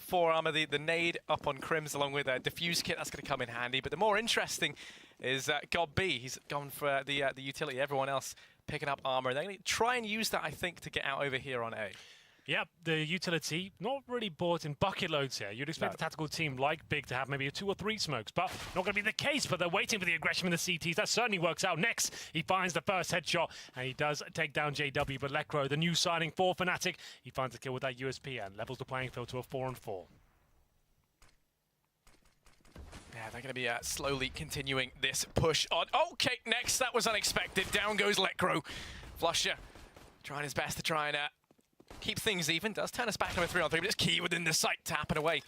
forearmor, the nade up on Crims along with a diffuse kit. That's going to come in handy. But the more interesting is God B. He's gone for the utility. Everyone else picking up armor. They're going to try and use that, I think, to get out over here on A. Yep, the utility not really bought in bucket loads here. You'd expect a tactical team like Big to have maybe 2 or 3 smokes, but not going to be the case. But they're waiting for the aggression in the CTs. That certainly works out. Next, he finds the first headshot, and he does take down JW. But Lecro, the new signing for fnatic, he finds a kill with that USP and levels the playing field to a 4-on-4. Yeah, they're going to be slowly continuing this push on. Okay, next, that was unexpected. Down goes Lecro. flusha trying his best to try and keep things even. Does turn us back to a 3-on-3, but it's Key within the site, tapping away.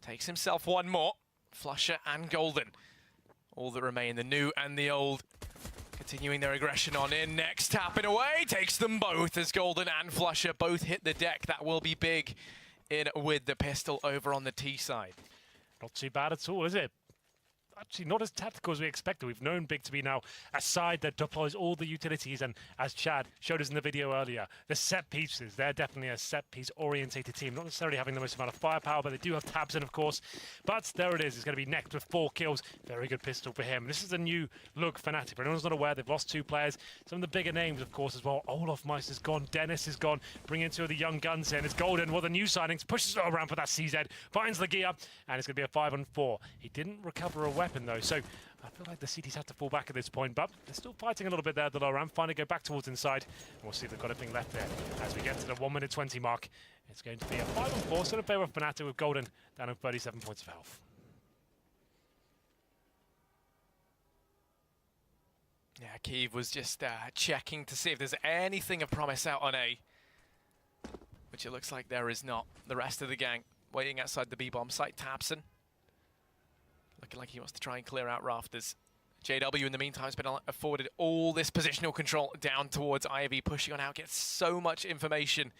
Takes himself one more. flusha and Golden. All that remain, the new and the old, continuing their aggression on in. Next, tapping away, takes them both as Golden and flusha both hit the deck. That will be big in with the pistol over on the T side. Not too bad at all, is it? Actually, not as tactical as we expected. We've known Big to be now a side that deploys all the utilities, and as Chad showed us in the video earlier, the set pieces, they're definitely a set piece orientated team, not necessarily having the most amount of firepower, but they do have tabs in, of course. But there it is. It's going to be Next with 4 kills. Very good pistol for him. This is a new look fnatic. For anyone who's not aware, they've lost 2 players. Some of the bigger names, of course, as well. Olaf Meister's gone. Dennis is gone. Bringing 2 of the young guns in. It's Golden. Well, the new signings pushes it around for that CZ. Finds the gear, and it's going to be a 5-on-4. He didn't recover a weapon, though, so I feel like the CTs have to fall back at this point, but they're still fighting a little bit there at the lower ramp. Finally go back towards inside, and we'll see if they've got anything left there. As we get to the 1:20 mark, it's going to be a 5-on-4, still in favour of fnatic with Golden down on 37 points of health. Yeah, Kiev was just checking to see if there's anything of promise out on A, which it looks like there is not. The rest of the gang waiting outside the B-bomb site. Tabson looking like he wants to try and clear out rafters. JW, in the meantime, has been afforded all this positional control down towards Ivy, pushing on out, gets so much information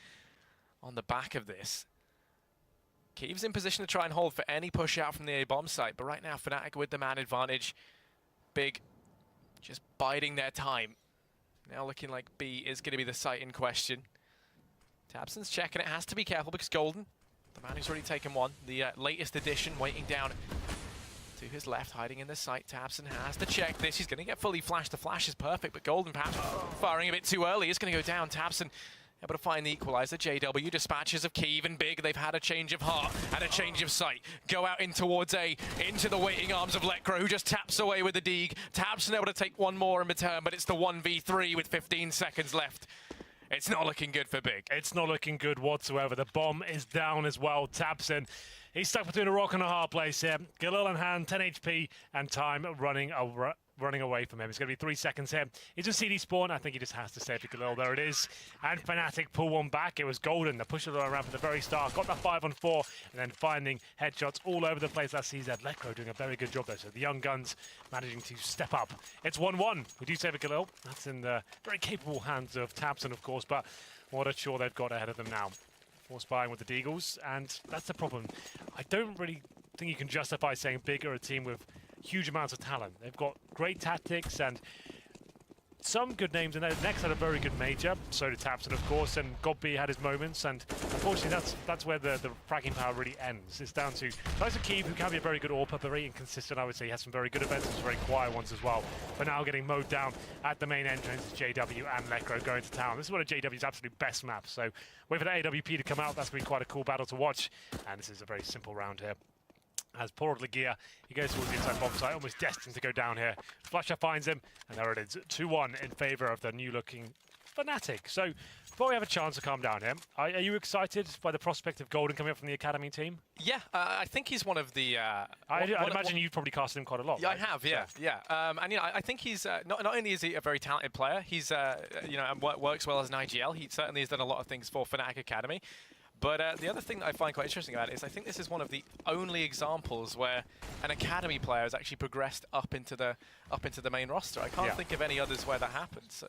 on the back of this. Kiev's in position to try and hold for any push out from the A-bomb site, but right now, fnatic with the man advantage. Big just biding their time. Now looking like B is going to be the site in question. Tabson's checking it, has to be careful because Golden, the man who's already taken one, the latest addition, waiting down to his left, hiding in the site. Tabson has to check this. He's going to get fully flashed. The flash is perfect, but Golden perhaps firing a bit too early. It's going to go down. Tabson able to find the equalizer. JW dispatches of Kiev and Big. They've had a change of heart and a change of sight. Go out in towards A, into the waiting arms of Lecro, who just taps away with the Deeg. Tabson able to take one more in return, but it's the 1v3 with 15 seconds left. It's not looking good for Big. It's not looking good whatsoever. The bomb is down as well. Tabson, he's stuck between a rock and a hard place here. Galil in hand, 10 HP, and time running away from him. It's going to be 3 seconds here. He's a CD spawn. I think he just has to save the Galil. There it is. And fnatic pull one back. It was Golden that pushed it around from the very start. Got that 5-on-4, and then finding headshots all over the place. That CZ. Lecro doing a very good job there. So the young guns managing to step up. It's 1-1. We do save a Galil. That's in the very capable hands of Tabson, of course, but what a chore they've got ahead of them now. Force buying with the Deagles, and that's the problem. I don't really think you can justify saying Big are a team with huge amounts of talent. They've got great tactics and some good names in there. Next had a very good major, so did Tabson, of course, and Godby had his moments, and unfortunately that's where the fracking power really ends. It's down to guys like Kiev, who can be a very good AWP, but very inconsistent, I would say. He has some very good events and some very quiet ones as well. But now getting mowed down at the main entrance is JW and Lecro going to town. This is one of JW's absolute best maps, so wait for the AWP to come out. That's going to be quite a cool battle to watch, and this is a very simple round here. As poor Legia, he goes towards the inside bomb site, almost destined to go down here. flusha finds him, and there it is, 2-1 in favour of the new-looking fnatic. So, before we have a chance to calm down here, are you excited by the prospect of Golden coming up from the academy team? Yeah, I think he's one of the... I'd imagine you've probably casted him quite a lot. Yeah, right? I have, yeah, yeah. And you know, I think he's not only is he a very talented player, he's you know, and works well as an IGL. He certainly has done a lot of things for Fnatic Academy. But the other thing that I find quite interesting about it is I think this is one of the only examples where an academy player has actually progressed up into the main roster. I can't think of any others where that happens. So,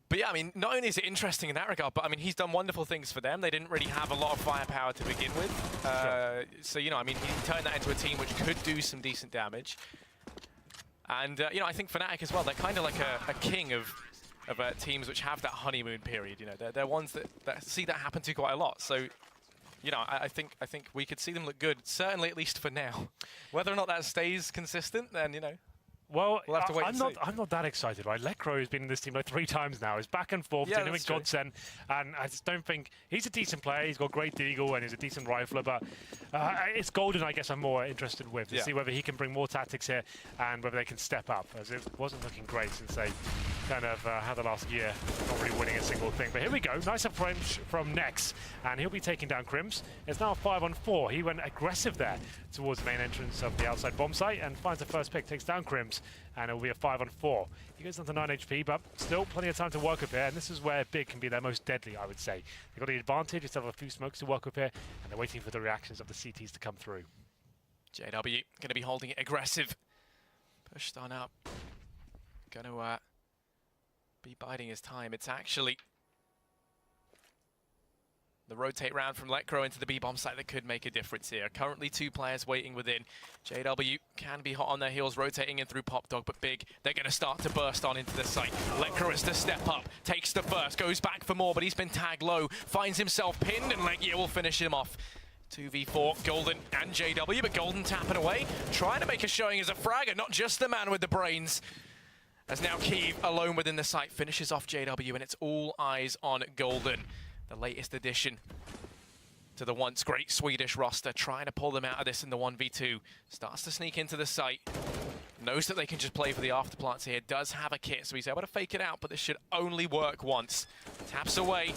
but yeah, I mean, not only is it interesting in that regard, but I mean, he's done wonderful things for them. They didn't really have a lot of firepower to begin with. So, you know, I mean, he turned that into a team which could do some decent damage. And, you know, I think Fnatic as well, they're kind of like a king of of teams which have that honeymoon period. You know, they're ones that see that happen to quite a lot. So, you know, I think we could see them look good, certainly at least for now. Whether or not that stays consistent, then, you know, well, we'll have to wait and see. I'm not that excited, right? Lekro has been in this team like 3 times now. He's back and forth, dynamic godsend, and I just don't think he's a decent player. He's got great deagle and he's a decent rifler, but it's Golden, I guess, I'm more interested with to see whether he can bring more tactics here and whether they can step up, as it wasn't looking great since they kind of had the last year, not really winning a single thing. But here we go, nice approach from Nex, and he'll be taking down Crims. It's now 5-on-4. He went aggressive there towards the main entrance of the outside bomb site and finds the first pick, takes down Crims, and it'll be a 5-on-4. He goes down to 9 HP, but still plenty of time to work with here, and this is where Big can be their most deadly, I would say. They've got the advantage, they still have a few smokes to work with here, and they're waiting for the reactions of the CTs to come through. JW going to be holding it aggressive. Pushed on up. Going to be biding his time. It's actually the rotate round from Lekro into the B-bomb site that could make a difference here. Currently 2 players waiting within. JW can be hot on their heels, rotating in through Pop Dog, but Big, they're going to start to burst on into the site. Lekro is to step up, takes the first, goes back for more, but he's been tagged low, finds himself pinned, and Legia will finish him off. 2v4, Golden and JW, but Golden tapping away, trying to make a showing as a fragger, not just the man with the brains. As now Kiev, alone within the site, finishes off JW, and it's all eyes on Golden. The latest addition to the once great Swedish roster, trying to pull them out of this in the 1v2. Starts to sneak into the site. Knows that they can just play for the afterplants here. Does have a kit, so he's able to fake it out, but this should only work once. Taps away.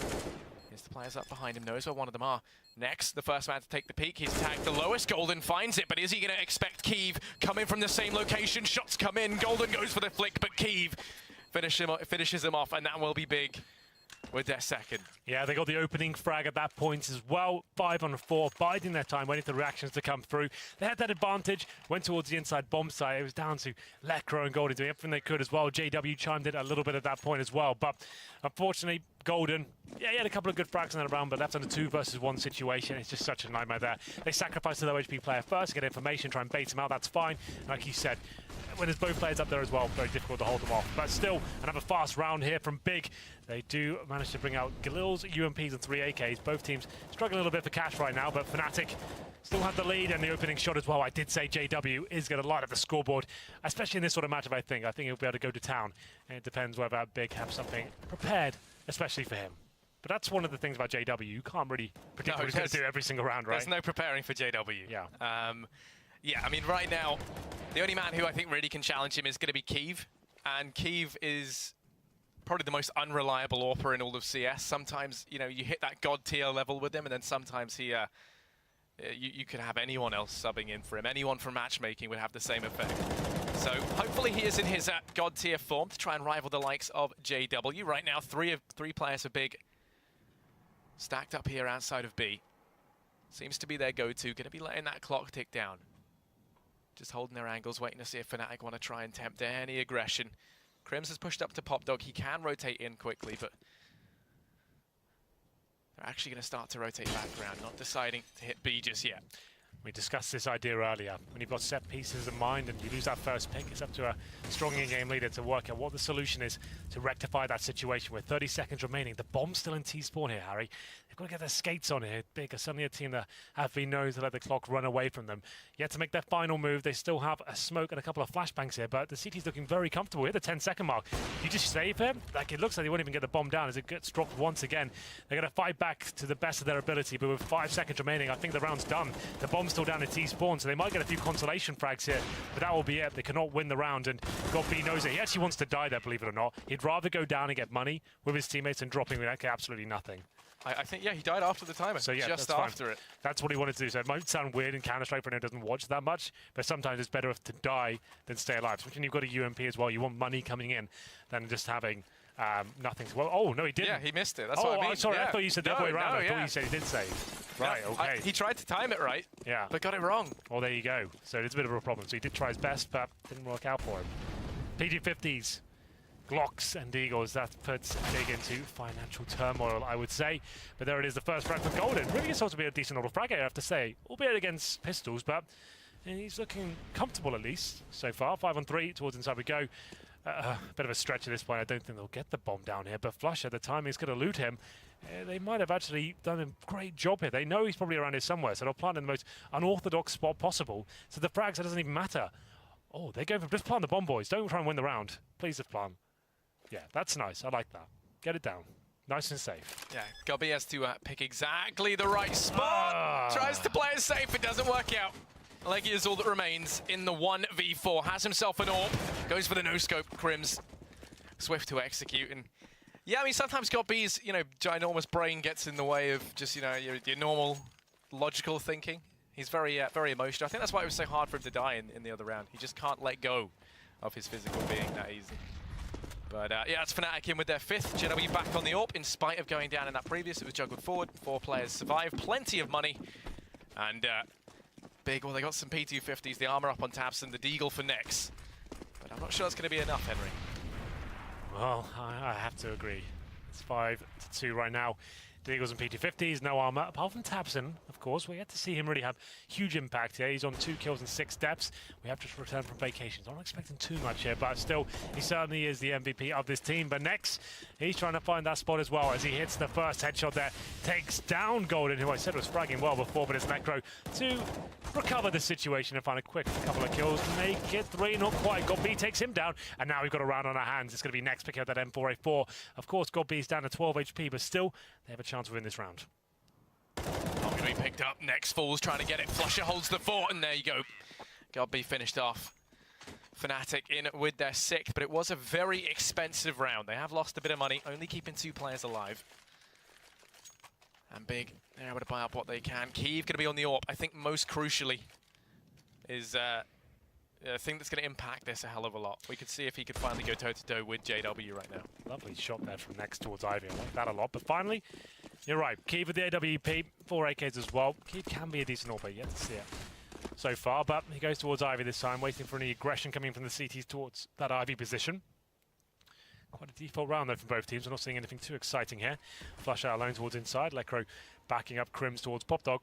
Here's the players up behind him, knows where one of them are. Next, the first man to take the peek. He's tagged the lowest. Golden finds it, but is he going to expect Kiev coming from the same location? Shots come in. Golden goes for the flick, but Kiev finishes him off, and that will be Big with their second. Yeah, they got the opening frag at that point as well. 5-on-4, biding their time, waiting for the reactions to come through. They had that advantage, went towards the inside bomb site. It was down to Lekro and Golden doing everything they could as well. JW chimed in a little bit at that point as well, but unfortunately, Golden, yeah, he had a couple of good frags in that round, but left on a 2-versus-1 situation. It's just such a nightmare there. They sacrifice the low HP player first, get information, try and bait him out, that's fine. Like you said, when there's both players up there as well, very difficult to hold them off. But still, another fast round here from Big. They do manage to bring out Galil's, UMPs, and 3 AKs. Both teams struggling a little bit for cash right now, but fnatic still have the lead and the opening shot as well. I did say JW is going to light up the scoreboard, especially in this sort of matchup, I think. I think he'll be able to go to town. And it depends whether Big have something prepared, especially for him. But that's one of the things about JW. You can't really predict what he's going to do every single round, right? There's no preparing for JW. Yeah. Yeah, I mean, right now, the only man who I think really can challenge him is going to be Kiev. And Kiev is probably the most unreliable AWPer in all of CS. Sometimes, you know, you hit that god tier level with him, and then sometimes he, you could have anyone else subbing in for him. Anyone from matchmaking would have the same effect. So hopefully he is in his god tier form to try and rival the likes of JW. Right now, three players are Big, stacked up here outside of B. Seems to be their go-to. Going to be letting that clock tick down. Just holding their angles, waiting to see if fnatic want to try and tempt any aggression. Crims has pushed up to Pop Dog. He can rotate in quickly, but they're actually going to start to rotate back around, not deciding to hit B just yet. We discussed this idea earlier. When you've got set pieces in mind and you lose that first pick, it's up to a strong in-game leader to work out what the solution is to rectify that situation. With 30 seconds remaining, the bomb's still in T-spawn here, Harry. They've got to get their skates on here. Big are suddenly a team that have been known to let the clock run away from them. Yet to make their final move, they still have a smoke and a couple of flashbangs here, but the CT's looking very comfortable here, the 10-second mark. You just save him? Like, it looks like they won't even get the bomb down as it gets dropped once again. They're going to fight back to the best of their ability, but with 5 seconds remaining, I think the round's done. The bomb's still down in T-spawn, so they might get a few consolation frags here, but that will be it. They cannot win the round, and God B knows it. He actually wants to die there, believe it or not. He'd rather go down and get money with his teammates than dropping like absolutely nothing. I think, yeah, he died after the timer. So yeah, just after it. That's what he wanted to do. So it might sound weird in Counter-Strike for anyone who doesn't watch that much, but sometimes it's better to die than stay alive. Especially when you've got a UMP as well. You want money coming in than just having nothing. Well, oh, no, he didn't. Yeah, he missed it. That's what I mean. Sorry, yeah. I thought you said the other way around. I thought you said he did save. Right, okay. He tried to time it right, yeah, but got it wrong. Well, there you go. So it's a bit of a problem. So he did try his best, but didn't work out for him. PG-50s. Glocks and Eagles, that puts Big into financial turmoil, I would say. But there it is, the first frag for Golden. Really is also be a decent little frag, I have to say. Albeit against pistols, but he's looking comfortable at least so far. 5-on-3 towards inside we go. bit of a stretch at this point. I don't think they'll get the bomb down here, but flusha, the timing's going to loot him. They might have actually done a great job here. They know he's probably around here somewhere, so they'll plant in the most unorthodox spot possible. So the frags, it doesn't even matter. Oh, they go for just plant the bomb, boys. Don't try and win the round. Please just plant. Yeah, that's nice. I like that. Get it down. Nice and safe. Yeah, Gobby has to pick exactly the right spot. Tries to play it safe. It doesn't work out. Leggy is all that remains in the 1v4. Has himself an AWP. Goes for the no-scope. Crims swift to execute. And yeah, I mean, sometimes Gobby's, ginormous brain gets in the way of just, your normal logical thinking. He's very, very emotional. I think that's why it was so hard for him to die in the other round. He just can't let go of his physical being that easy. But yeah, it's fnatic in with their 5th. JW back on the AWP in spite of going down in that previous. It was juggled forward. 4 players survive. Plenty of money. And big, well, they got some P250s. The armor up on tabseN, the Deagle for Nex. But I'm not sure that's going to be enough, Henry. Well, I have to agree. It's 5-2 right now. Deagles and P250s, no armor. Apart from tabseN, of course, we had to see him really have huge impact here. He's on 2 kills and 6 deaths. We have just returned from vacation, so I'm not expecting too much here, but still, he certainly is the MVP of this team. But Nex, he's trying to find that spot as well as he hits the first headshot there. Takes down Golden, who I said was fragging well before, but it's Necro to recover the situation and find a quick couple of kills. Make it 3, not quite. GodB takes him down, and now we've got a round on our hands. It's going to be Nex picking up that M4A4. Of course, GodB's down to 12 HP, but still, they have a chance to win this round. Not going to be picked up. Nex falls, trying to get it. flusha holds the fort, and there you go. GodB finished off. fnatic in with their 6th, but it was a very expensive round. They have lost a bit of money, only keeping 2 players alive. And Big, they're able to buy up what they can. Kyiv going to be on the AWP. I think most crucially is a thing that's going to impact this a hell of a lot. We could see if he could finally go toe-to-toe with JW right now. Lovely shot there from Nex towards Ivy. I like that a lot. But finally, you're right. Kyiv with the AWP, 4 AKs as well. Kyiv can be a decent AWP, yet to see it so far. But he goes towards Ivy this time, waiting for any aggression coming from the CTs towards that Ivy position. Quite a default round, though, from both teams. I'm not seeing anything too exciting here. flusha alone towards inside. Lekro backing up Crims towards Popdog.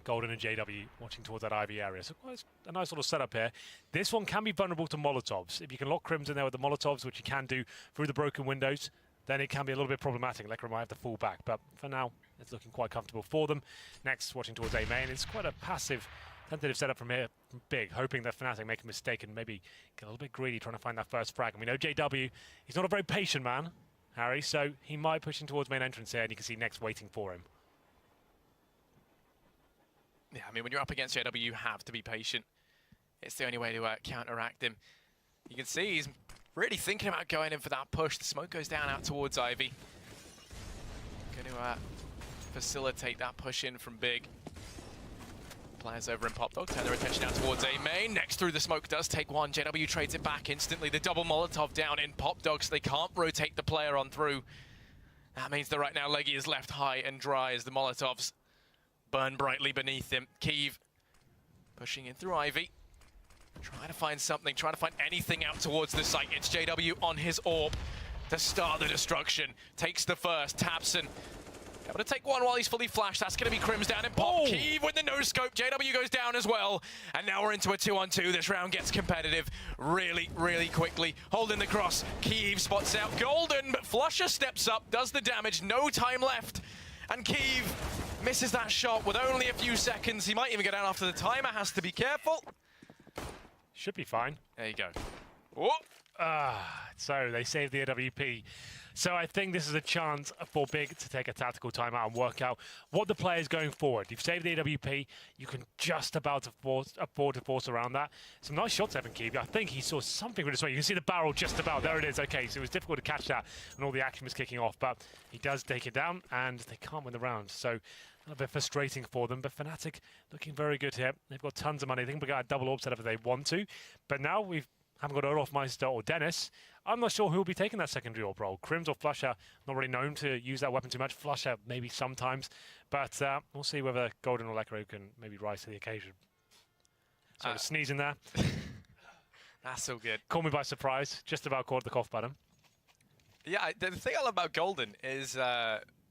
Golden and JW watching towards that Ivy area. So quite a nice little setup here. This one can be vulnerable to Molotovs. If you can lock Crims in there with the Molotovs, which you can do through the broken windows, then it can be a little bit problematic. Lekro might have to fall back, but for now, it's looking quite comfortable for them. Next, watching towards A main. It's quite a passive, tentative setup from here, from Big, hoping that fnatic make a mistake and maybe get a little bit greedy trying to find that first frag. And we know JW, he's not a very patient man, Harry, so he might push in towards main entrance here, and you can see Nex waiting for him. Yeah, I mean, when you're up against JW, you have to be patient. It's the only way to counteract him. You can see he's really thinking about going in for that push. The smoke goes down out towards Ivy. Going to facilitate that push in from Big. Players over in Popdog turn their attention out towards A main. Next through the smoke does take one. JW trades it back instantly. The double Molotov down in Popdog, so they can't rotate the player on through. That means that right now Leggy is left high and dry as the Molotovs burn brightly beneath him. Kyiv pushing in through Ivy. Trying to find something, trying to find anything out towards the site. It's JW on his AWP to start the destruction. Takes the first. tabseN able to take one while he's fully flashed. That's going to be Crims down in Pop. Kyiv with the no-scope. JW goes down as well. And now we're into a 2-on-2. This round gets competitive really, really quickly. Holding the cross. Kyiv spots out Golden, but flusha steps up, does the damage. No time left. And Kyiv misses that shot with only a few seconds. He might even go down after the timer. Has to be careful. Should be fine. There you go. Oh. So they saved the AWP. So I think this is a chance for Big to take a tactical timeout and work out what the play is going forward. You've saved the AWP. You can just about afford to force around that. Some nice shots, Evan Kyiv. I think he saw something with his way. You can see the barrel just about. There it is. Okay, so it was difficult to catch that and all the action was kicking off. But he does take it down and they can't win the round. So a little bit frustrating for them. But fnatic looking very good here. They've got tons of money. They can get a double AWP setup if they want to. But now we haven't got Olofmeister or Dennis. I'm not sure who will be taking that secondary AWP role. Crims or flusha, not really known to use that weapon too much. flusha maybe sometimes, but we'll see whether Golden or Lekro can maybe rise to the occasion. So sneezing there. That's so good. Caught me by surprise. Just about caught the cough button. Yeah, the thing I love about Golden is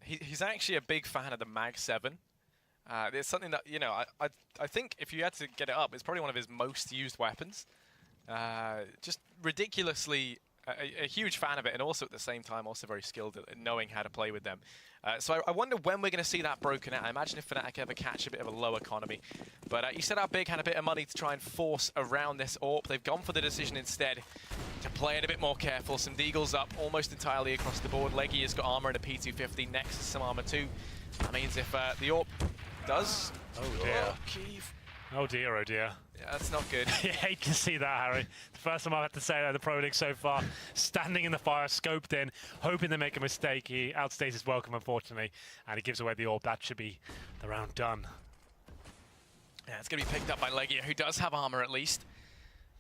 he's actually a big fan of the Mag 7. It's something that, I think if you had to get it up, it's probably one of his most used weapons. Just ridiculously a huge fan of it, and also at the same time also very skilled at knowing how to play with them. So I wonder when we're going to see that broken out. I imagine if fnatic ever catch a bit of a low economy. But you said how Big had a bit of money to try and force around this AWP. They've gone for the decision instead to play it a bit more careful. Some Deagles up almost entirely across the board. Leggy has got armor and a P250. Next is some armor too. That means if the AWP does... Oh dear. Oh, Keeve. Oh dear, oh dear. Yeah, that's not good. You hate to see that, Harry. The first time I've had to say that in the Pro League so far. Standing in the fire, scoped in, hoping they make a mistake. He outstays his welcome, unfortunately, and he gives away the AWP. That should be the round done. Yeah, it's going to be picked up by Legia, who does have armor at least.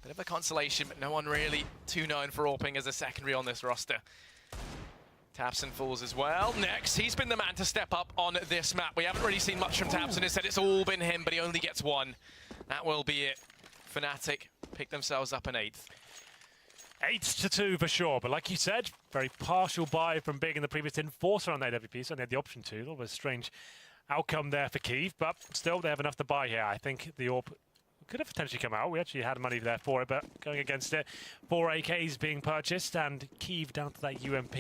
Bit of a consolation, but no one really too known for AWPing as a secondary on this roster. tabseN falls as well. Next, he's been the man to step up on this map. We haven't really seen much from tabseN. Instead, it's all been him, but he only gets one. That will be it. fnatic pick themselves up an 8th. 8-2 for sure, but like you said, very partial buy from Big in the previous enforcer on AWP, so they had the option to. A little bit of a strange outcome there for Keeve, but still they have enough to buy here. I think the AWP could have potentially come out. We actually had money there for it, but going against it, 4 AKs being purchased and Keeve down to that UMP.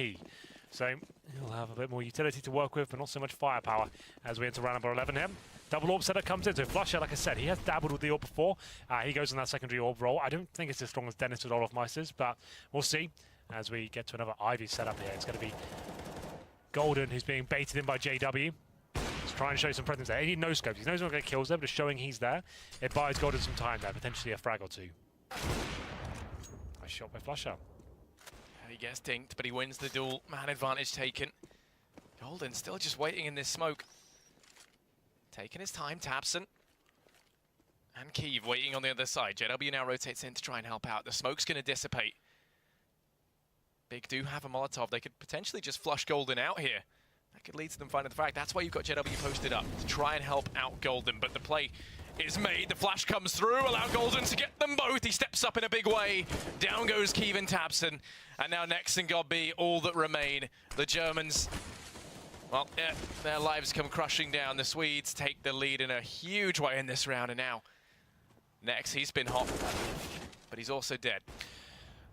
So he'll have a bit more utility to work with, but not so much firepower as we enter round number 11 here. Double AWP setup comes in, so flusha, like I said, he has dabbled with the AWP before. He goes on that secondary AWP role. I don't think it's as strong as Dennis with Olofmeisters, but we'll see as we get to another Ivy setup here. It's going to be Golden, who's being baited in by JW. He's trying to show some presence there. He need no scopes. He knows not going to kill them, but showing he's there. It buys Golden some time there, potentially a frag or two. Nice shot by flusha. He gets dinked, but he wins the duel. Man advantage taken. Golden still just waiting in this smoke. Taking his time, tabseN. And Keeve waiting on the other side. JW now rotates in to try and help out. The smoke's going to dissipate. Big do have a Molotov. They could potentially just flush Golden out here. That could lead to them finding the frag. That's why you've got JW posted up, to try and help out Golden. But the play is made. The flash comes through, allow Golden to get them both. He steps up in a big way. Down goes Keeve and tabseN. And now Next and godb, all that remain. The Germans, well, yeah, their lives come crushing down. The Swedes take the lead in a huge way in this round. And now Next, he's been hot, but he's also dead.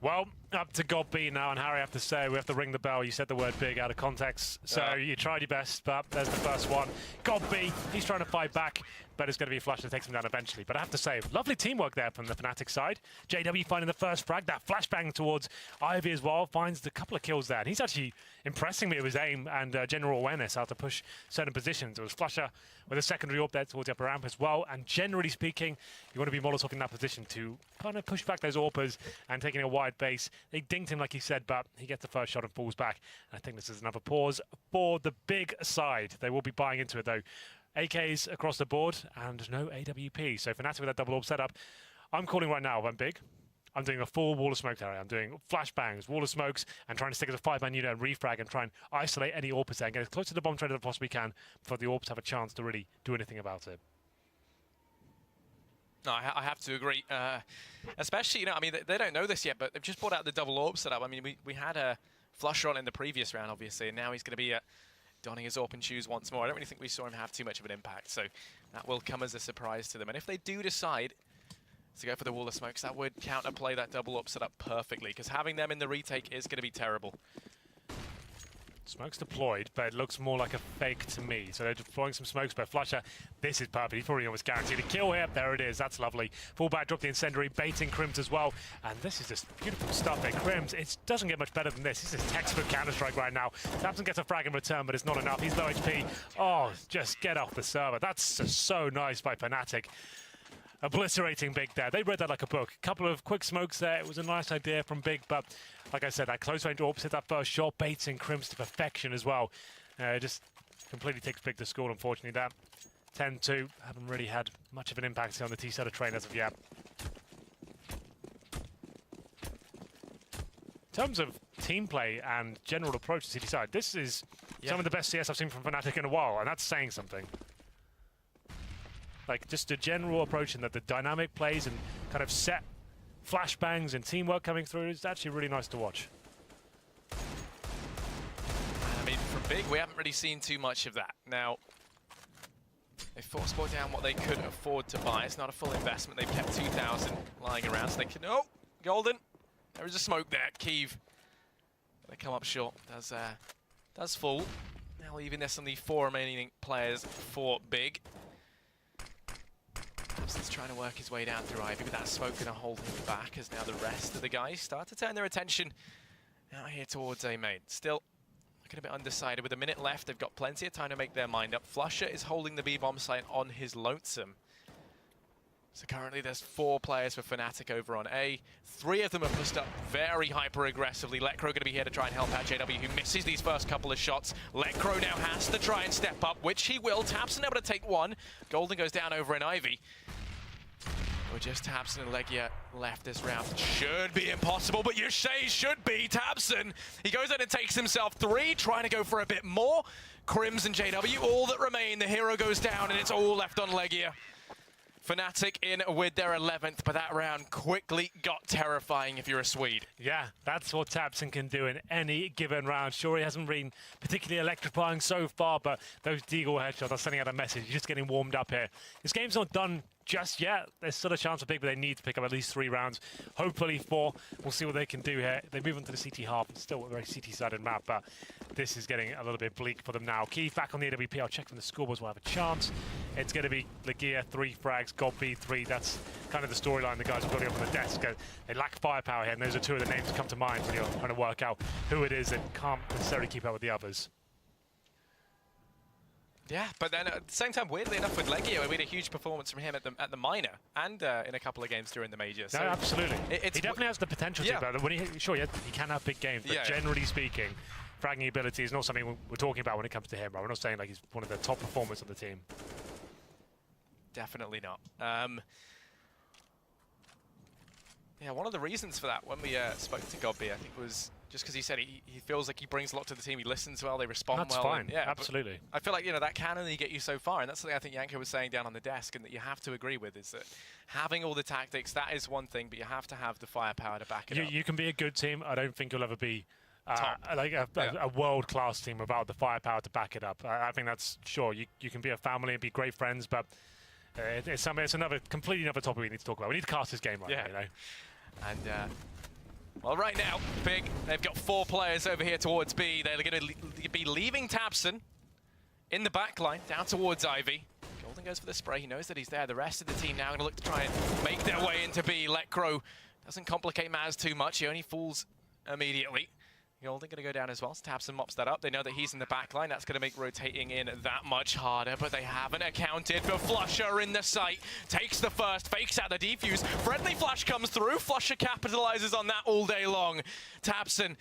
Well, up to godb now, and Harry, I have to say, we have to ring the bell. You said the word big out of context, so you tried your best, but there's the first one. godb, he's trying to fight back, but it's going to be a flush that takes him down eventually. But I have to say, lovely teamwork there from the fnatic side. JW finding the first frag, that flashbang towards Ivy as well, finds a couple of kills there. And he's actually impressing me with his aim and general awareness how to push certain positions. It was flusha with a secondary up there towards the upper ramp as well. And generally speaking, you want to be Molotov in that position to kind of push back those AWPers and taking a wide base. They dinked him, like he said, but he gets the first shot and falls back. I think this is another pause for the Big side. They will be buying into it, though. AKs across the board and no AWP. So fnatic with that double AWP setup. I'm calling right now, I'm Big. I'm doing a full wall of smoke area. I'm doing flashbangs, wall of smokes, and trying to stick as a 5-man unit and refrag and try and isolate any AWPers there and get as close to the bomb trader as I possibly can before the AWPers have a chance to really do anything about it. No, I have to agree. Especially, you know, I mean, they don't know this yet, but they've just brought out the double AWP setup. I mean, we had a flusher on in the previous round, obviously, and now he's going to be donning his AWP shoes once more. I don't really think we saw him have too much of an impact, so that will come as a surprise to them. And if they do decide to go for the wall of smokes, that would counterplay that double AWP setup perfectly, because having them in the retake is going to be terrible. Smokes deployed, but it looks more like a fake to me. So they're deploying some smokes, but flusha, this is perfect. He's probably almost guaranteed a kill here. There it is. That's lovely. Full back, drop the incendiary, baiting Crims as well. And this is just beautiful stuff there. Crims, it doesn't get much better than this. This is textbook Counter-Strike right now. tabseN gets a frag in return, but it's not enough. He's low HP. Oh, just get off the server. That's just so nice by fnatic. Obliterating Big there. They read that like a book. A couple of quick smokes there. It was a nice idea from Big, but like I said, that close range AWP hit that first shot, baits and Crims to perfection as well. Just completely takes Big to school, unfortunately. That 10-2 haven't really had much of an impact on the T-Setter train as of yet. In terms of team play and general approach to City side, this is some of the best CS I've seen from fnatic in a while, and that's saying something. Like, just a general approach in that the dynamic plays and kind of set flashbangs and teamwork coming through is actually really nice to watch. I mean, from Big, we haven't really seen too much of that. Now, they force-bought down what they could afford to buy. It's not a full investment. They've kept 2,000 lying around, so they can... Oh! Golden. There is a smoke there. Keeve gonna come up short. Does fall. Now leaving this on the 4 remaining players for Big. Absent's trying to work his way down through Ivy, but that smoke gonna hold him back as now the rest of the guys start to turn their attention out here towards A main. Still looking a bit undecided. With a minute left, they've got plenty of time to make their mind up. Flusher is holding the B-bomb site on his lonesome. So currently there's 4 players for fnatic over on A. 3 of them are pushed up very hyper-aggressively. Letcrow going to be here to try and help out JW, who misses these first couple of shots. Letcrow now has to try and step up, which he will. tabseN able to take 1. Golden goes down over in Ivy. Or just tabseN and Legia left this round. Should be impossible, but you say should be. tabseN, he goes in and takes himself 3, trying to go for a bit more. Crims and JW, all that remain. The hero goes down, and it's all left on Legia. fnatic in with their 11th, but that round quickly got terrifying if you're a Swede. Yeah, that's what tabseN can do in any given round. Sure, he hasn't been particularly electrifying so far, but those Deagle headshots are sending out a message. He's just getting warmed up here. This game's not done just yet. There's still a chance for Big, but they need to pick up at least 3 rounds. Hopefully 4. We'll see what they can do here. They move on to the CT half. It's still a very CT-sided map, but this is getting a little bit bleak for them now. Keeve back on the AWP. I'll check from the scoreboards. We'll have a chance. It's going to be Legia, 3 frags, God B, 3. That's kind of the storyline the guys are building up on the desk. They lack firepower here, and those are 2 of the names that come to mind when you're trying to work out who it is that can't necessarily keep up with the others. Yeah, but then at the same time, weirdly enough, with Legia, we had a huge performance from him at the minor and in a couple of games during the major. So no, absolutely. He definitely has the potential yeah. to, but when he can have big games, but generally speaking, fragging ability is not something we're talking about when it comes to him. Right? We're not saying like he's one of the top performers on the team. Definitely not. Yeah, one of the reasons for that when we spoke to Godby, I think, was just because he said he feels like he brings a lot to the team. He listens well, they respond well. That's fine, and, yeah, absolutely. I feel like, that can only get you so far, and that's something I think Yanko was saying down on the desk, and that you have to agree with, is that having all the tactics, that is one thing, but you have to have the firepower to back it up. You can be a good team. I don't think you'll ever be like a world-class team without the firepower to back it up. I think that's, sure, you can be a family and be great friends, but it's another completely another topic we need to talk about. We need to cast this game right now, And well, right now, Big, they've got 4 players over here towards B. They're going to be leaving tabseN in the back line, down towards Ivy. Golden goes for the spray. He knows that he's there. The rest of the team now going to look to try and make their way into B. Letcrow doesn't complicate Maz too much. He only falls immediately. Golden going to go down as well. So tabseN mops that up. They know that he's in the back line. That's going to make rotating in that much harder, but they haven't accounted for Flusher in the site. Takes the first, fakes out the defuse. Friendly flash comes through. Flusher capitalizes on that all day long. tabseN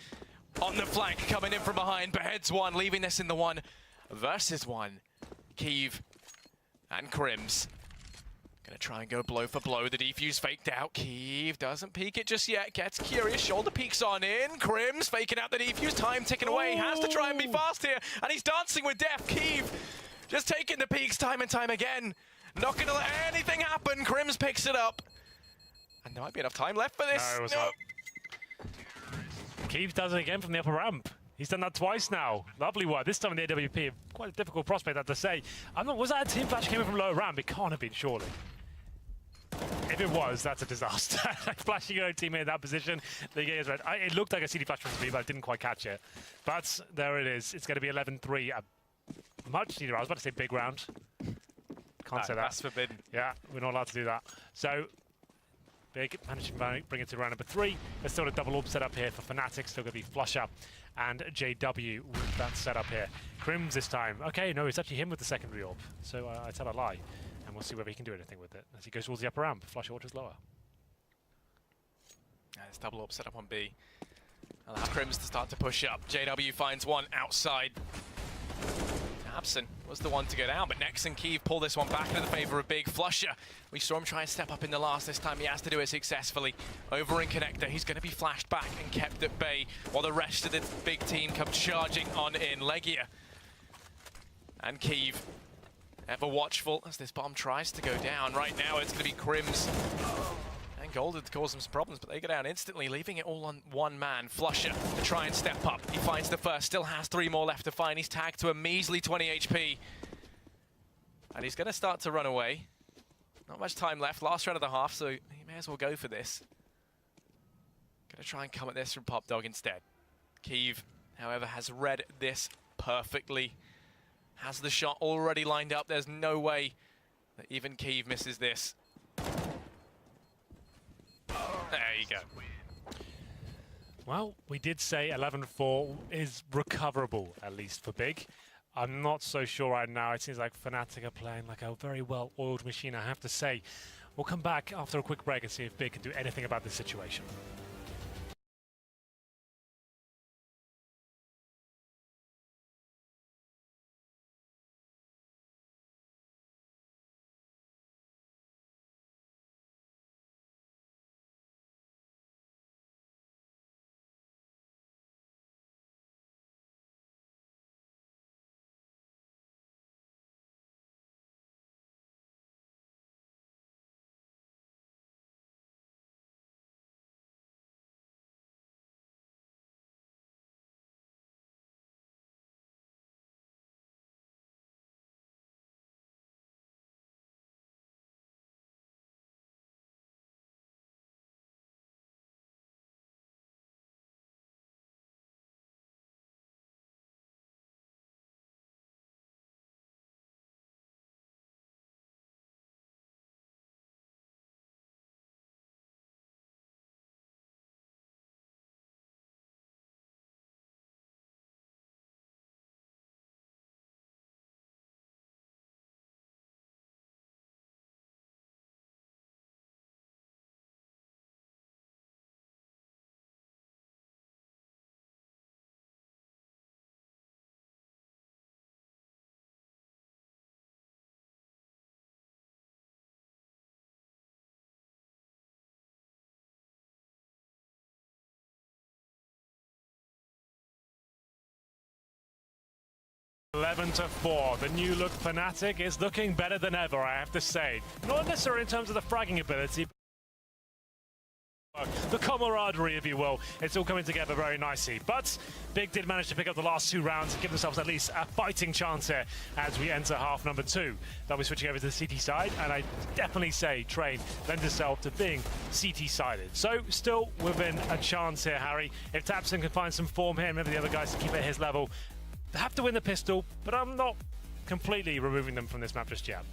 on the flank, coming in from behind, beheads 1, leaving this in the 1 versus 1. Keeve and Crims. Gonna try and go blow for blow. The defuse faked out. Keeve doesn't peek it just yet. Gets curious. Shoulder peeks on in. Crims faking out the defuse. Time ticking away. Has to try and be fast here. And he's dancing with death. Keeve just taking the peaks time and time again. Not gonna let anything happen. Crims picks it up. And there might be enough time left for this. No, it was not. Keeve does it again from the upper ramp. He's done that twice now. Lovely work. This time in the AWP. Quite a difficult prospect, I have to say. Was that a team flash came in from lower ramp? It can't have been, surely. If it was, that's a disaster. Flashing your own teammate in that position. It looked like a CD flash from me, but I didn't quite catch it. But there it is. It's going to be 11-3. Much needed. I was about to say big round. Can't say that. That's forbidden. Yeah, we're not allowed to do that. So, Big managed to bring it to round number 3. There's still a double orb set up here for fnatic. Still going to be Flusher and JW with that set up here. Crims this time. Okay, no, it's actually him with the secondary orb. So I tell a lie. And we'll see whether he can do anything with it as he goes towards the upper ramp. Flush orders lower. There's double orb set up on B. Allows Crims to start to push up. JW finds 1 outside. tabseN was the one to go down, but Nex and Keeve pull this one back into the favor of Big. Flusher, we saw him try and step up in the last. This time he has to do it successfully. Over in Connector, he's going to be flashed back and kept at bay while the rest of the Big team come charging on in. Legia and Keeve, ever watchful as this bomb tries to go down. Right now it's going to be Crims and Golden to cause them some problems, but they go down instantly, leaving it all on one man. Flusher to try and step up. He finds the first, still has 3 more left to find. He's tagged to a measly 20 HP. And he's going to start to run away. Not much time left, last round of the half, so he may as well go for this. Gonna try and come at this from Pop Dog instead. Kiev, however, has read this perfectly. Has the shot already lined up. There's no way that even Kiev misses this. There you go. Well, we did say 11-4 is recoverable, at least for Big. I'm not so sure right now. It seems like fnatic are playing like a very well-oiled machine, I have to say. We'll come back after a quick break and see if Big can do anything about this situation. Eleven to 4. The new look fnatic is looking better than ever, I have to say. Not necessarily in terms of the fragging ability, but the camaraderie, if you will. It's all coming together very nicely. But Big did manage to pick up the last 2 rounds and give themselves at least a fighting chance here as we enter half number 2. They'll be switching over to the CT side, and I definitely say Train lends itself to being CT sided. So still within a chance here, Harry. If tabseN can find some form here, maybe the other guys to keep it at his level. They have to win the pistol, but I'm not completely removing them from this map just yet.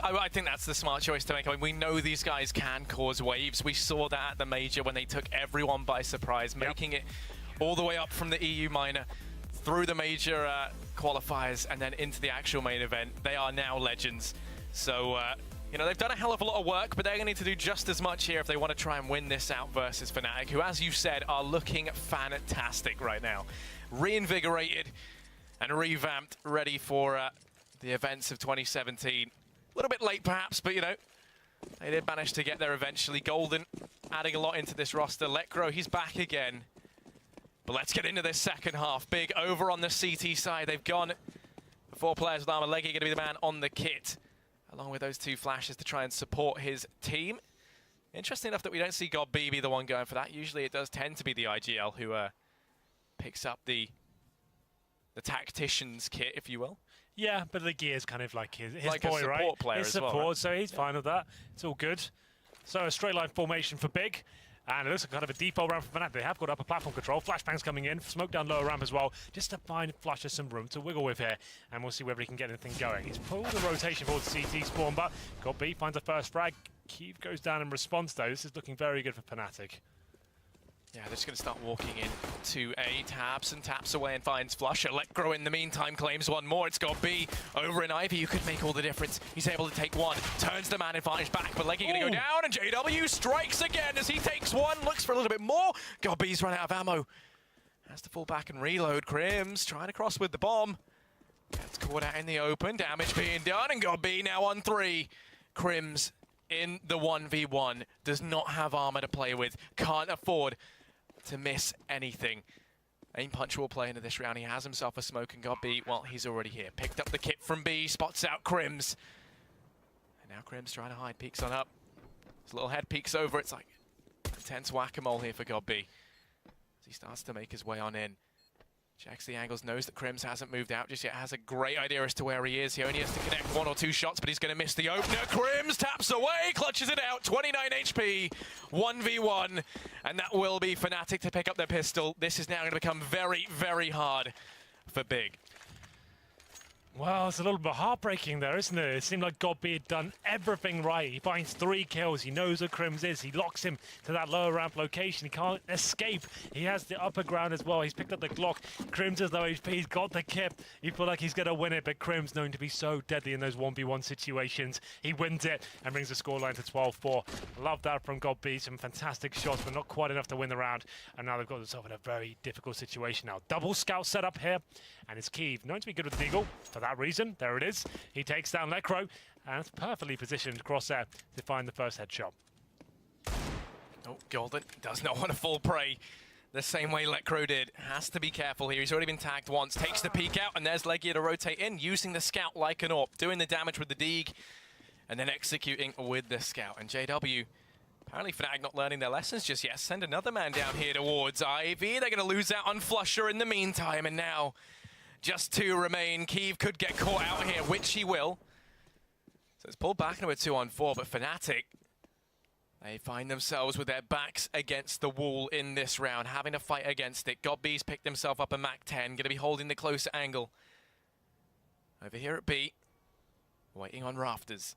I think that's the smart choice to make. I mean, we know these guys can cause waves. We saw that at the Major when they took everyone by surprise, making it all the way up from the EU minor, through the Major qualifiers, and then into the actual main event. They are now legends. So, you know, they've done a hell of a lot of work, but they're going to need to do just as much here if they want to try and win this out versus fnatic, who, as you said, are looking fantastic right now. Reinvigorated and revamped, ready for the events of 2017. A little bit late perhaps, but you know, they did manage to get there eventually. Golden adding a lot into this roster. Lekro, he's back again. But let's get into this second half. Big over on the CT side. They've gone 4 players with armor. Leggy going to be the man on the kit, along with those 2 flashes to try and support his team. Interesting enough that we don't see GodB be the one going for that. Usually it does tend to be the IGL who picks up the tactician's kit, if you will. Yeah, but the gear's kind of like his like boy, a support right? player his as support, well, right? So he's fine with that. It's all good. So a straight line formation for Big. And it looks like kind of a depot ramp for fnatic. They have got upper platform control. Flashbangs coming in. Smoke down lower ramp as well. Just to find Flusher some room to wiggle with here. And we'll see whether he can get anything going. He's pulled the rotation towards CT spawn, but GodB finds the first frag. Kiev goes down in response, though. This is looking very good for fnatic. Yeah, they're just going to start walking in to A. tabseN taps away and finds Flusher. Lekro in the meantime claims one more. It's GodB over in Ivy, who could make all the difference. He's able to take one, turns the man advantage back, but Leggy going to go down, and JW strikes again as he takes one, looks for a little bit more. GodB's run out of ammo. Has to fall back and reload. Crims trying to cross with the bomb. Gets caught out in the open, damage being done, and GodB now on 3. Crims in the 1v1, does not have armor to play with, can't afford to miss anything. Aim Punch will play into this round. He has himself a smoke, and GodB, well, he's already here. Picked up the kit from B, spots out Crims. And now Crims trying to hide, peeks on up. His little head peeks over. It's like intense whack-a-mole here for GodB. As he starts to make his way on in. Checks the angles, knows that Crims hasn't moved out just yet, has a great idea as to where he is. He only has to connect 1 or 2 shots, but he's going to miss the opener. Crims taps away, clutches it out, 29 HP, 1v1, and that will be fnatic to pick up their pistol. This is now going to become very, very hard for Big. Well, it's a little bit heartbreaking there, isn't it? It seemed like Godby had done everything right. He finds 3 kills. He knows where Crims is. He locks him to that lower ramp location. He can't escape. He has the upper ground as well. He's picked up the Glock. Crims has low HP. He's got the kip. You feel like he's going to win it, but Crims known to be so deadly in those 1v1 situations. He wins it and brings the scoreline to 12-4. Love that from Godby. Some fantastic shots, but not quite enough to win the round. And now they've got themselves in a very difficult situation now. Double scout set up here, and it's Keeve known to be good with the Deagle. For that reason, there it is. He takes down Lekro, and it's perfectly positioned across there to find the first headshot. Oh, Golden does not want to fall prey the same way Lekro did. Has to be careful here. He's already been tagged once. Takes the peek out, and there's Legia to rotate in, using the scout like an AWP, doing the damage with the Deeg, and then executing with the scout. And JW, apparently fnatic not learning their lessons just yet. Send another man down here towards Ivy. They're going to lose out on Flusher in the meantime, and now just 2 remain. Keeve could get caught out here, which he will. So it's pulled back into a 2-on-4, but fnatic, they find themselves with their backs against the wall in this round, having to fight against it. Godby's picked himself up a Mac 10, going to be holding the closer angle. Over here at B, waiting on rafters.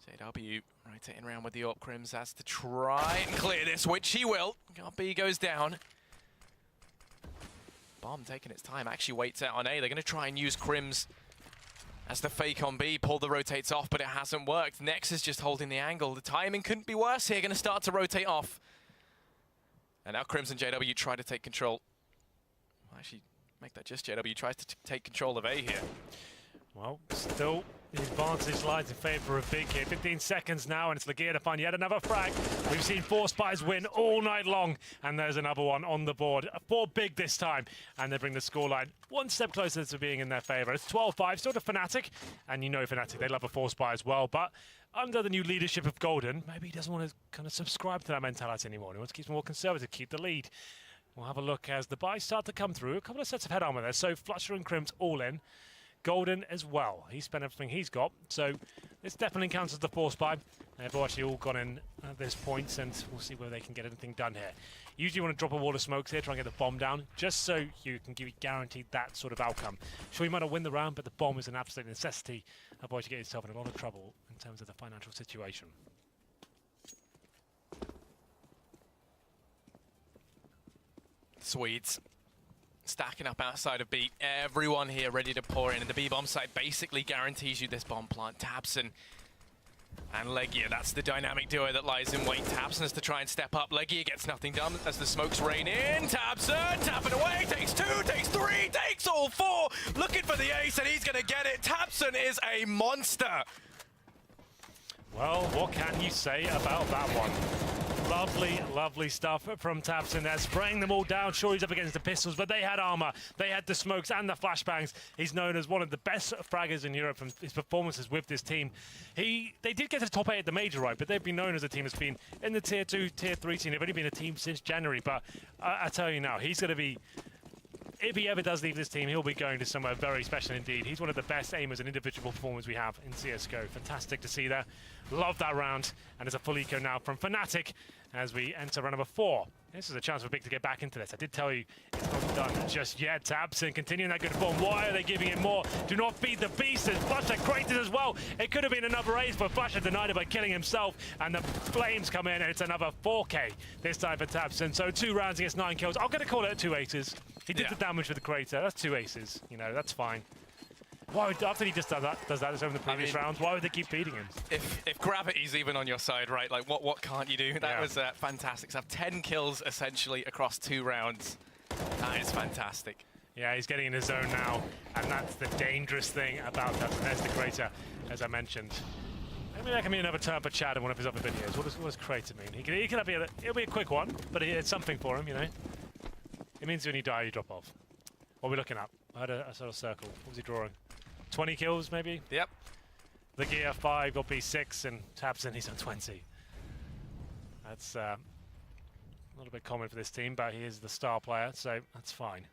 JW rotating around with the AWP. Crims has to try and clear this, which he will. Godby goes down. Bomb taking its time, actually waits out on A. They're going to try and use Crims as the fake on B. Pull the rotates off, but it hasn't worked. Nex is just holding the angle. The timing couldn't be worse here. Going to start to rotate off. And now Crims and JW try to take control. Well, actually, make that just JW tries to take control of A here. Well, still, the advantage lies in favour of Big here. 15 seconds now, and it's Legia to find yet another frag. We've seen 4 Spies win all night long, and there's another one on the board. 4 Big this time, and they bring the scoreline 1 step closer to being in their favour. It's 12-5, still to fnatic, and you know fnatic, they love a 4 Spy as well, but under the new leadership of Golden, maybe he doesn't want to kind of subscribe to that mentality anymore. He wants to keep more conservative, keep the lead. We'll have a look as the buys start to come through. A couple of sets of head armor there, so Flusher and Crims all in. Golden as well. He spent everything he's got, so this definitely counts as the 4 Spy. They've actually all gone in at this point, and we'll see whether they can get anything done here. Usually you want to drop a wall of smokes here, try and get the bomb down, just so you can give you guaranteed that sort of outcome. Sure, you might not win the round, but the bomb is an absolute necessity. Otherwise you get yourself in a lot of trouble in terms of the financial situation. Swedes stacking up outside of B. Everyone here ready to pour in, and the B-bomb site basically guarantees you this bomb plant. tabseN and Legia, that's the dynamic duo that lies in wait. tabseN has to try and step up. Legia gets nothing done as the smokes rain in. tabseN tapping away, takes 2, takes 3, takes all 4. Looking for the ace, and he's going to get it. tabseN is a monster. Well, what can you say about that one? Lovely, lovely stuff from tabseN there, spraying them all down. Sure, he's up against the pistols, but they had armor, they had the smokes and the flashbangs. He's known as one of the best fraggers in Europe from his performances with this team. They did get to the top 8 at the major, right? But they've been known as a team that's been in the tier 2, tier 3 team. They've only been a team since January, but I tell you now, he's going to be, if he ever does leave this team, he'll be going to somewhere very special indeed. He's one of the best aimers and individual performers we have in CSGO. Fantastic to see there. Love that round. And it's a full eco now from fnatic as we enter round number 4. This is a chance for Big to get back into this. I did tell you it's not done just yet. tabseN continuing that good form. Why are they giving it more? Do not feed the beast. There's Flusher created as well. It could have been another ace, but Flusher denied it by killing himself. And the flames come in, and it's another 4K this time for tabseN. So 2 rounds against 9 kills. I'm going to call it 2 aces. He did the damage with the crater. That's 2 aces. You know, that's fine. Why would, after he just does that over the previous rounds, why would they keep feeding him? If gravity's even on your side, right, like what can't you do? That was fantastic. So have 10 kills essentially across 2 rounds. That is fantastic. Yeah, he's getting in his zone now, and that's the dangerous thing about that. And there's the crater, as I mentioned. Maybe that can be another term for Chad in one of his other videos. What does crater mean? It'll be a quick one, but it's something for him, you know. It means when you die, you drop off. What are we looking at? I had a sort of circle. What was he drawing? 20 kills, maybe? Yep. Legia 5, got B6, and tabseN, he's on 20. That's a little bit common for this team, but he is the star player, so that's fine.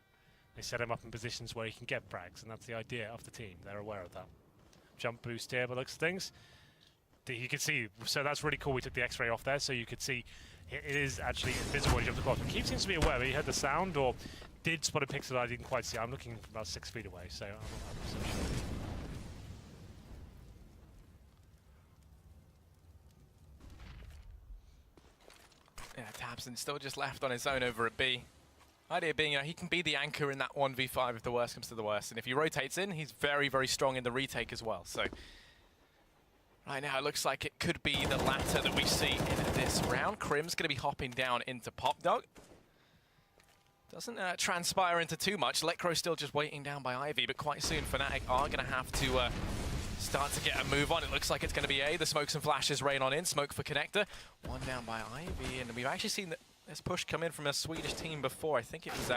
They set him up in positions where he can get frags, and that's the idea of the team. They're aware of that. Jump boost here, but looks at things. You can see, so that's really cool. We took the X-ray off there, so you could see it is actually invisible when he jumped across. But Keith seems to be aware. He heard the sound or did spot a pixel that I didn't quite see. I'm looking from about 6 feet away, so I'm not 100% sure. Yeah, tabseN still just left on his own over at B. Idea being, he can be the anchor in that 1v5 if the worst comes to the worst. And if he rotates in, he's very, very strong in the retake as well. So right now, it looks like it could be the latter that we see in this round. Crim's going to be hopping down into Pop Dog. Doesn't transpire into too much. Lecro still just waiting down by Ivy, but quite soon fnatic are going to have to start to get a move on. It looks like it's going to be A. The smokes and flashes rain on in. Smoke for Connector. One down by Ivy, and we've actually seen this push come in from a Swedish team before. I think it was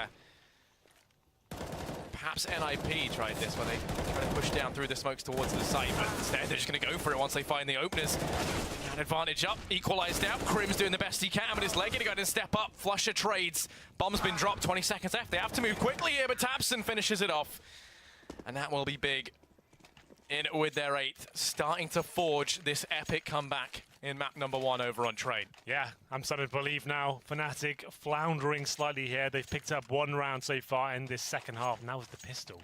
perhaps NIP tried this, where they try to push down through the smokes towards the site, but instead they're just going to go for it once they find the openers. An advantage up, equalized out. Crim's doing the best he can, but his leg going to go ahead and step up. Flusher trades. Bomb's been dropped, 20 seconds left. They have to move quickly here, but tabseN finishes it off. And that will be big. In with their 8th, starting to forge this epic comeback in map number 1 over on Train. Yeah, I'm starting to believe now. fnatic floundering slightly here. They've picked up 1 round so far in this second half. Now with the pistol.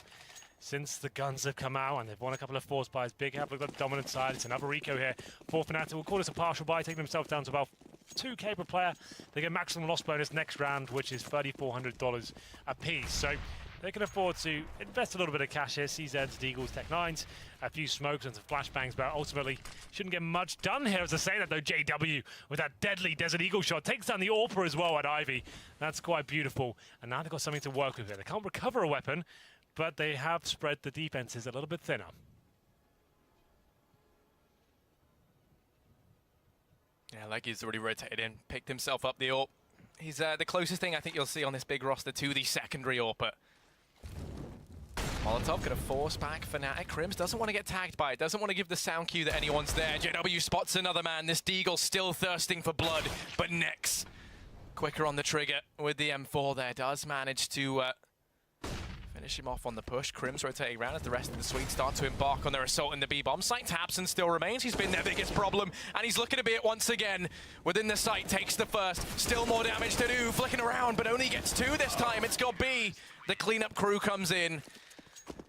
Since the guns have come out and they've won a couple of force buys, big have looked at the dominant side. It's another Rico here for fnatic. We'll call this a partial buy, taking themselves down to about 2k per player. They get maximum loss bonus next round, which is $3,400 a piece. So they can afford to invest a little bit of cash here. CZs, Deagles, Tech 9s, a few smokes and some flashbangs, but ultimately shouldn't get much done here. As I say that though, JW with that deadly Desert Eagle shot takes down the AWPer as well at Ivy. That's quite beautiful. And now they've got something to work with here. They can't recover a weapon, but they have spread the defenses a little bit thinner. Yeah, like he's already rotated in, picked himself up the AWP. He's the closest thing I think you'll see on this big roster to the secondary AWP, but Molotov gonna force back fnatic. Crims doesn't want to get tagged by it, doesn't want to give the sound cue that anyone's there. JW spots another man. This Deagle still thirsting for blood, but Nex quicker on the trigger with the M4 there. Does manage to finish him off on the push. Crims rotating around as the rest of the Swedes start to embark on their assault in the B-bomb site. tabseN still remains. He's been their biggest problem, and he's looking to be it once again. Within the site, takes the first. Still more damage to do. Flicking around, but only gets 2 this time. It's got B. The cleanup crew comes in.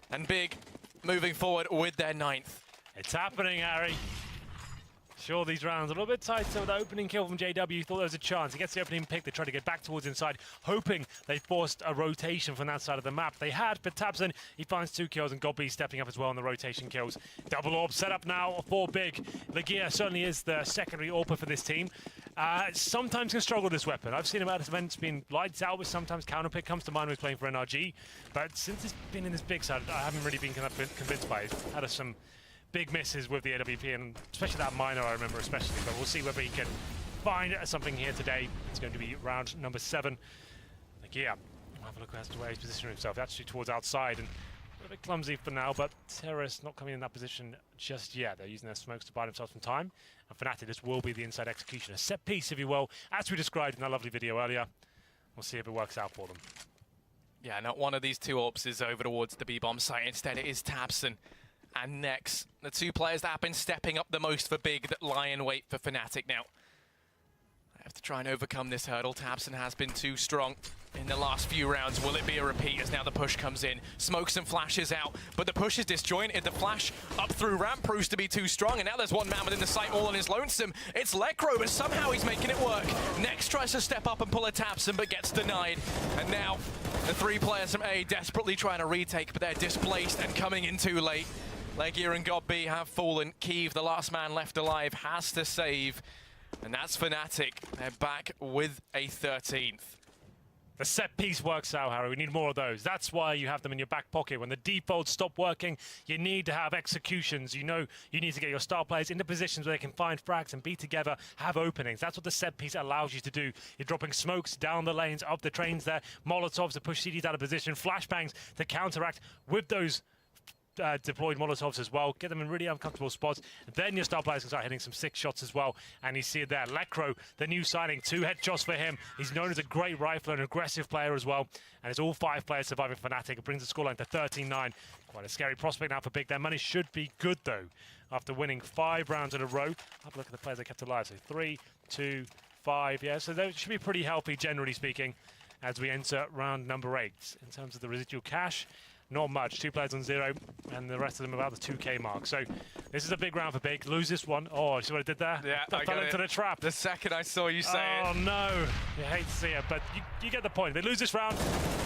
And Big moving forward with their 9th. It's happening, Harry. Sure, these rounds a little bit tighter with the opening kill from JW. Thought there was a chance. He gets the opening pick. They try to get back towards inside, hoping they forced a rotation from that side of the map. They had, but tabseN, he finds 2 kills, and Godby stepping up as well on the rotation kills. Double AWP set up now for Big. Legia certainly is the secondary AWPer for this team. Sometimes can struggle with this weapon. I've seen him at events being lights out, but sometimes counterpick comes to mind when he's playing for NRG. But since he's been in this big side, I haven't really been convinced by it. He's had some big misses with the AWP, and especially that minor I remember especially, but we'll see whether he can find something here today. It's going to be round number 7. Legia, we'll have a look as to where he's positioning himself, actually towards outside, and a little bit clumsy for now, but Terrorists not coming in that position just yet. They're using their smokes to buy themselves some time, and fnatic, this will be the inside execution, a set piece if you will, as we described in that lovely video earlier. We'll see if it works out for them. Yeah, not one of these 2 AWPs is over towards the B-bomb site. Instead, it is tabseN and Nex, the 2 players that have been stepping up the most for Big, that lie in wait for fnatic now. They have to try and overcome this hurdle. tabseN has been too strong in the last few rounds. Will it be a repeat as now the push comes in? Smokes and flashes out, but the push is disjointed. The flash up through ramp proves to be too strong, and now there's one man within the site all on his lonesome. It's Lecro, but somehow he's making it work. Nex tries to step up and pull a tabseN, but gets denied. And now the 3 players from A desperately trying to retake, but they're displaced and coming in too late. Legia and Godby have fallen. Kiev, the last man left alive, has to save. And that's fnatic. They're back with a 13th. The set piece works out, Harry. We need more of those. That's why you have them in your back pocket. When the defaults stop working, you need to have executions. You know you need to get your star players into positions where they can find frags and be together, have openings. That's what the set piece allows you to do. You're dropping smokes down the lanes of the trains there, Molotovs to push CDs out of position, flashbangs to counteract with those deployed Molotovs as well, get them in really uncomfortable spots. Then your star players can start hitting some 6 shots as well. And you see it there. Lekro, the new signing, 2 headshots for him. He's known as a great rifler and aggressive player as well. And it's all 5 players surviving fnatic. It brings the scoreline to 13-9. Quite a scary prospect now for Big. Their money should be good though, after winning 5 rounds in a row. Have a look at the players they kept alive. So 3, 2, 5. Yeah, so they should be pretty healthy, generally speaking, as we enter round number 8. In terms of the residual cash, not much. 2 players on 0, and the rest of them about the 2K mark. So this is a big round for Big. Lose this one. Oh, you see what I did there? Yeah, I fell into the trap. The second I saw you say it. Oh no, you hate to see it, but you get the point. They lose this round,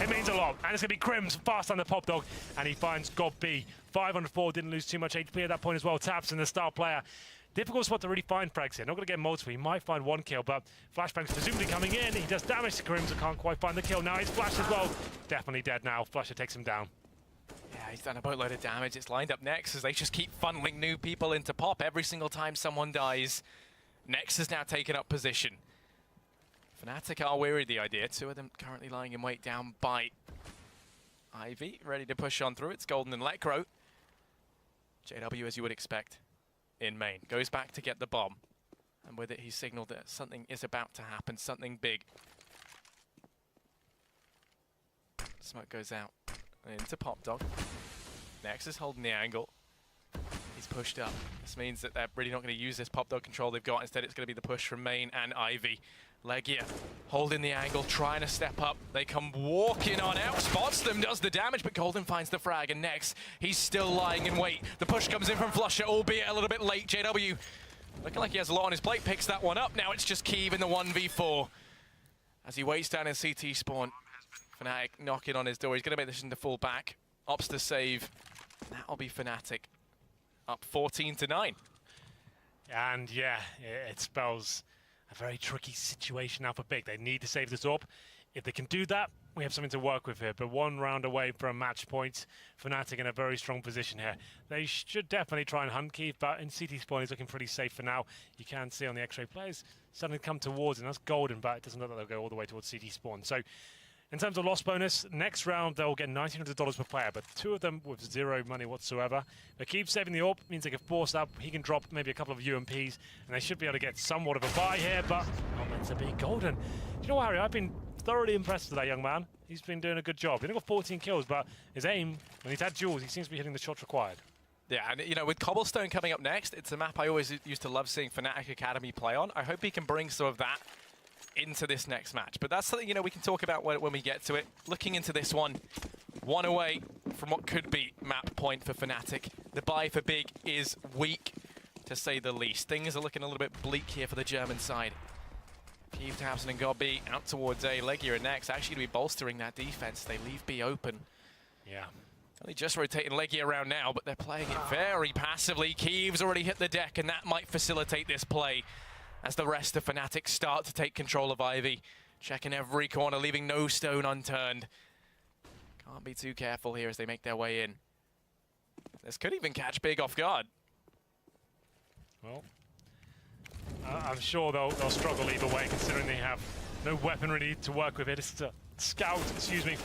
it means a lot. And it's gonna be Crims fast on the pop dog, and he finds God B. 5 on 4, didn't lose too much HP at that point as well. Taps in the star player. Difficult spot to really find frags here. Not going to get multiple. He might find 1 kill, but Flashbang's presumably coming in. He does damage to Crims, can't quite find the kill. Now he's flashed as well. Definitely dead now. Flusher takes him down. Yeah, he's done a boatload of damage. It's lined up next as they just keep funneling new people into pop every single time someone dies. Next has now taken up position. fnatic are weary of the idea. 2 of them currently lying in wait down by Ivy, ready to push on through. It's Golden and Lekro. JW, as you would expect, in main. Goes back to get the bomb. And with it, he signaled that something is about to happen, something big. Smoke goes out into Pop Dog. Nex is holding the angle. He's pushed up. This means that they're really not going to use this Pop Dog control they've got. Instead, it's going to be the push from main and Ivy. Legia holding the angle, trying to step up. They come walking on out, spots them, does the damage, but Golden finds the frag, and Nex, he's still lying in wait. The push comes in from Flusher, albeit a little bit late. JW, looking like he has a lot on his plate, picks that one up. Now it's just Keeve in the 1v4. As he waits down in CT spawn, fnatic knocking on his door. He's going to make this into full back. Ops to save. That'll be fnatic. Up 14-9. And yeah, it spells a very tricky situation now for Big. They need to save this up. If they can do that, we have something to work with here. But 1 round away from match point. fnatic in a very strong position here. They should definitely try and hunt Keith, but in CT spawn, he's looking pretty safe for now. You can see on the X-ray players suddenly come towards him. That's Golden, but it doesn't look like they'll go all the way towards CT spawn. So in terms of loss bonus, next round they'll get $1,900 per player, but 2 of them with 0 money whatsoever. They keep saving the AWP, means they can force up. He can drop maybe a couple of UMPs, and they should be able to get somewhat of a buy here, but not meant to be. Golden. Do you know what, Harry? I've been thoroughly impressed with that young man. He's been doing a good job. He's only got 14 kills, but his aim, when he's had duels, he seems to be hitting the shots required. Yeah, and you know, with Cobblestone coming up next, it's a map I always used to love seeing fnatic Academy play on. I hope he can bring some of that into this next match. But that's something, you know, we can talk about when we get to it. Looking into this one away from what could be map point for fnatic. The buy for Big is weak, to say the least. Things are looking a little bit bleak here for the German side. Keeve, Tabson and God B out towards A. Legia and Nex actually going to be bolstering that defense. They leave B open. Yeah. Only just rotating Legia around now, but they're playing it very passively. Keeve's already hit the deck, and that might facilitate this play as the rest of fnatic start to take control of Ivy. Checking every corner, leaving no stone unturned. Can't be too careful here as they make their way in. This could even catch Big off guard. Well, I'm sure they'll struggle either way, considering they have no weaponry to work with. It's a scout, excuse me,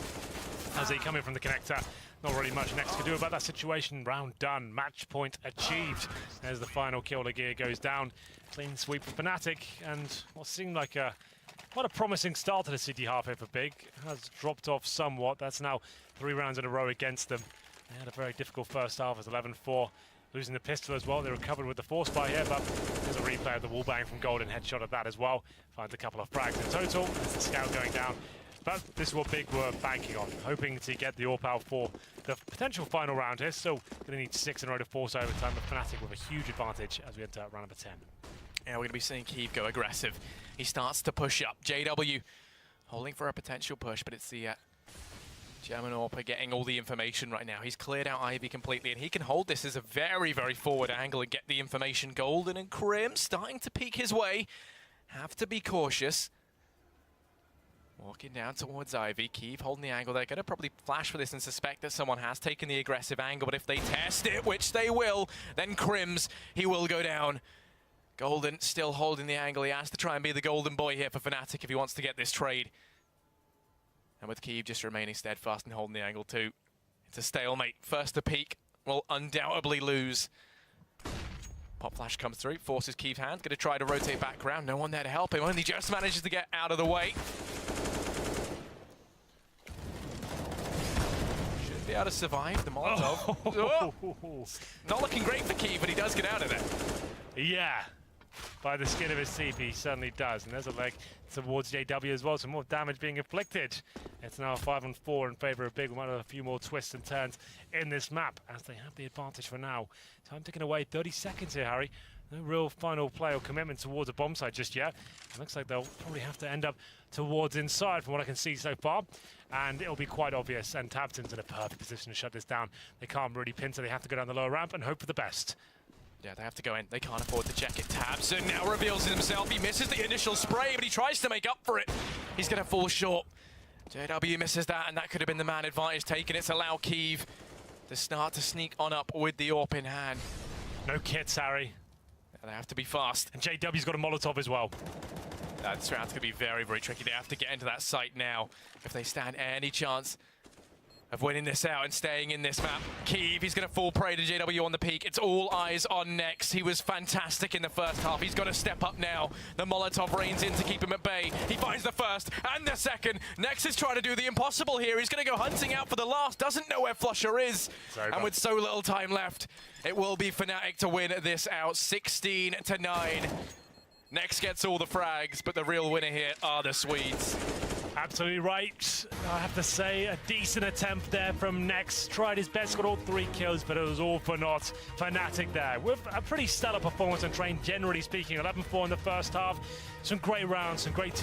as they come in from the connector. Not really much Nex can do about that situation. Round done, match point achieved. There's the final kill. The gear goes down. Clean sweep for fnatic, and what seemed like quite a promising start to the city half here for Big. Has dropped off somewhat. That's now 3 rounds in a row against them. They had a very difficult first half as 11-4. Losing the pistol as well. They recovered with the force buy here, but there's a replay of the wallbang from Golden. Headshot at that as well. Finds a couple of frags in total. There's the scout going down. But this is what Big were banking on, hoping to get the AWP out for the potential final round here. Still going to need 6 in a row to force overtime, but fnatic with a huge advantage as we enter round number 10. Yeah, we're going to be seeing Keeve go aggressive. He starts to push up. JW holding for a potential push, but it's the German AWP getting all the information right now. He's cleared out Ivy completely, and he can hold this as a very, very forward angle and get the information. Golden and Krim starting to peek his way. Have to be cautious. Walking down towards Ivy. Keeve holding the angle. They're going to probably flash for this and suspect that someone has taken the aggressive angle, but if they test it, which they will, then Krims, he will go down. Golden still holding the angle. He has to try and be the golden boy here for fnatic if he wants to get this trade. And with Keeve just remaining steadfast and holding the angle too. It's a stalemate. First to peak, will undoubtedly lose. Pop flash comes through, forces Keith's hand, gonna try to rotate back around. No one there to help him, only just manages to get out of the way. Should be able to survive the Molotov. Oh. Not looking great for Keith, but he does get out of there. Yeah, by the skin of his teeth, he certainly does. And there's a leg towards JW as well, some more damage being inflicted. It's now 5-on-4 in favor of Big One, a few more twists and turns in this map as they have the advantage for now. Time ticking away, 30 seconds here, Harry. No real final play or commitment towards a bomb site just yet. It looks like they'll probably have to end up towards inside from what I can see so far. And it'll be quite obvious, and Tabson's in a perfect position to shut this down. They can't really pin, so they have to go down the lower ramp and hope for the best. Yeah, they have to go in. They can't afford to check it. Tabson now reveals himself. He misses the initial spray, but he tries to make up for it. He's going to fall short. JW misses that, and that could have been the man advantage taken. It's allowed Keith to start to sneak on up with the AWP in hand. No kits, Harry. They have to be fast. And JW's got a Molotov as well. That's going to be very, very tricky. They have to get into that site now if they stand any chance of winning this out and staying in this map. Keith, he's going to fall prey to JW on the peak. It's all eyes on Nex. He was fantastic in the first half. He's got to step up now. The Molotov reigns in to keep him at bay. He finds the first and the second. Nex is trying to do the impossible here. He's going to go hunting out for the last. Doesn't know where Flusher is. And with so little time left, it will be fnatic to win this out. 16-9. Nex gets all the frags, but the real winner here are the Swedes. Absolutely right. I have to say, a decent attempt there from Nex. Tried his best, got all 3 kills, but it was all for naught. fnatic there with a pretty stellar performance on train, generally speaking. 11-4 in the first half. Some great rounds, some great